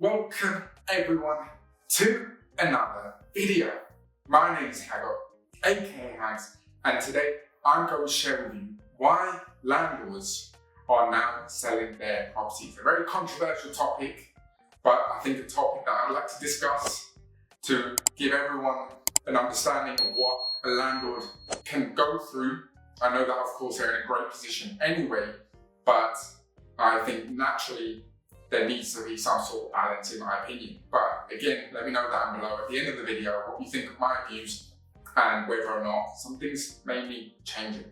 Welcome everyone to another video. My name is Hago, aka Hags, and today I'm going to share with you why landlords are now selling their properties. A very controversial topic, but I think a topic that I'd like to discuss to give everyone an understanding of what a landlord can go through. I know that of course they're in a great position anyway, but I think naturally there needs to be some sort of balance in my opinion. But again, let me know down below at the end of the video what you think of my views and whether or not some things may need changing.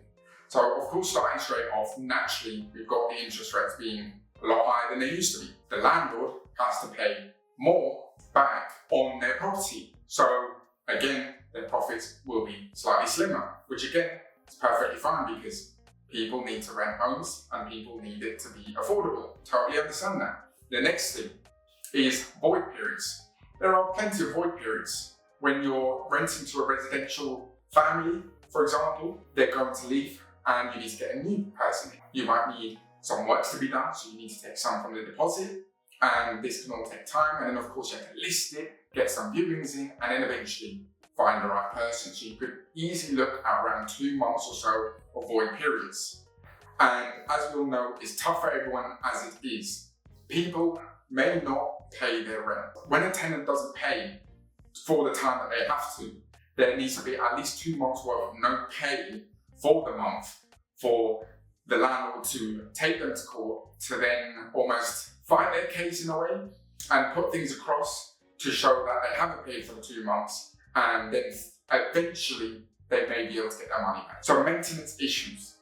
So of course, starting straight off, naturally we've got the interest rates being a lot higher than they used to be. The landlord has to pay more back on their property. So again, their profits will be slightly slimmer, which again is perfectly fine because people need to rent homes and people need it to be affordable. Totally understand that. The next thing is void periods. There are plenty of void periods. When you're renting to a residential family, for example, they're going to leave and you need to get a new person in. You might need some works to be done, so you need to take some from the deposit, and this can all take time. And then of course you have to list it, get some viewings in, and then eventually find the right person. So you could easily look at around 2 months or so of void periods. And as we all know, it's tough for everyone as it is. People may not pay their rent. When a tenant doesn't pay for the time that they have to, there needs to be at least 2 months worth of no pay for the month for the landlord to take them to court to then almost fight their case in a way and put things across to show that they haven't paid for the 2 months, and then eventually they may be able to get their money back. So maintenance issues,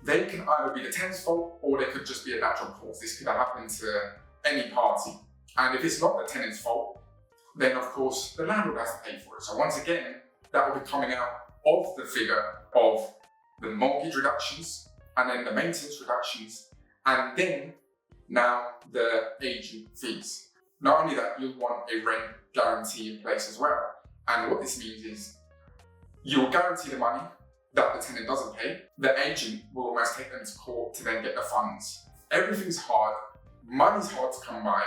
they can either be the tenant's fault or they could just be a natural cause. This could happen to any party. And if it's not the tenant's fault, then of course the landlord has to pay for it. So once again, that will be coming out of the figure of the mortgage reductions and then the maintenance reductions and then now the agent fees. Not only that, you'll want a rent guarantee in place as well. And what this means is you'll guarantee the money that the tenant doesn't pay. The agent will almost take them to court to then get the funds. Everything's hard, money's hard to come by,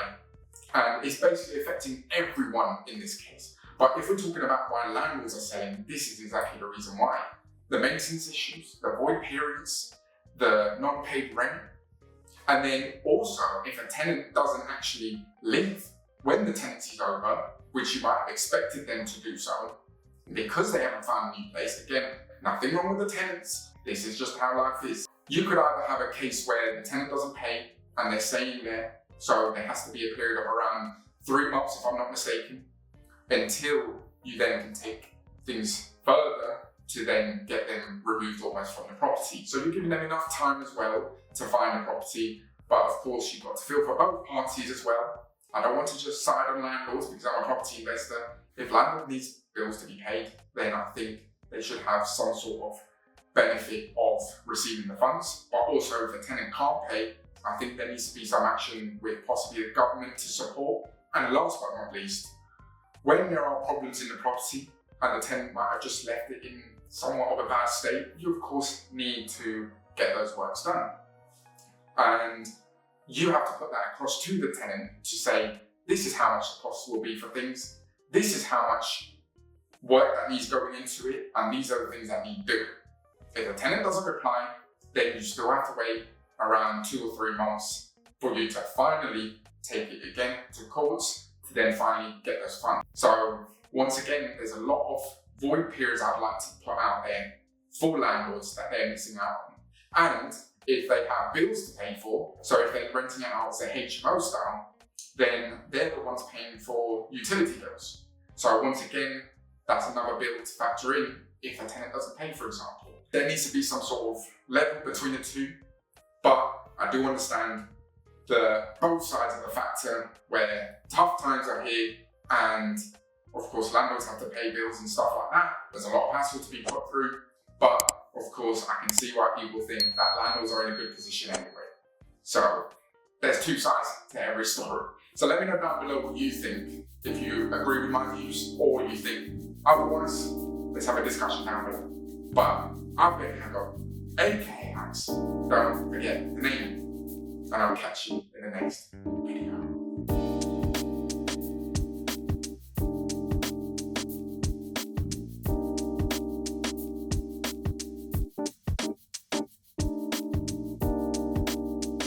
and it's basically affecting everyone in this case. But if we're talking about why landlords are selling, this is exactly the reason why. The maintenance issues, the void periods, the non-paid rent, and then also if a tenant doesn't actually leave when the tenancy's over, which you might have expected them to do so, because they haven't found a new place. Again, nothing wrong with the tenants. This is just how life is. You could either have a case where the tenant doesn't pay and they're staying there, so there has to be a period of around 3 months, if I'm not mistaken, until you then can take things further to then get them removed almost from the property. So you're giving them enough time as well to find a property, but of course you've got to feel for both parties as well. I don't want to just side on landlords because I'm a property investor. If landlord needs bills to be paid, then I think they should have some sort of benefit of receiving the funds. But also if a tenant can't pay, I think there needs to be some action with possibly the government to support. And last but not least, when there are problems in the property and the tenant might have just left it in somewhat of a bad state, you of course need to get those works done. And you have to put that across to the tenant to say, this is how much the cost will be for things, this is how much work that needs going into it, and these are the things that need doing. If the tenant doesn't reply, then you still have to wait around 2 or 3 months for you to finally take it again to courts to then finally get those funds. So once again, there's a lot of void periods I'd like to put out there for landlords that they're missing out on. And if they have bills to pay for, so if they're renting it out as a HMO style, then they're the ones paying for utility bills. So once again, that's another bill to factor in if a tenant doesn't pay, for example. There needs to be some sort of level between the two, but I do understand both sides of the factor where tough times are here and of course landlords have to pay bills and stuff like that. There's a lot of hassle to be put through, but of course I can see why people think that landlords are in a good position anyway. So there's two sides to every story. So let me know down below what you think, if you agree with my views or you think otherwise. Let's have a discussion down below. But I've been Hago, aka Hags. Don't forget the name, and I'll catch you in the next video.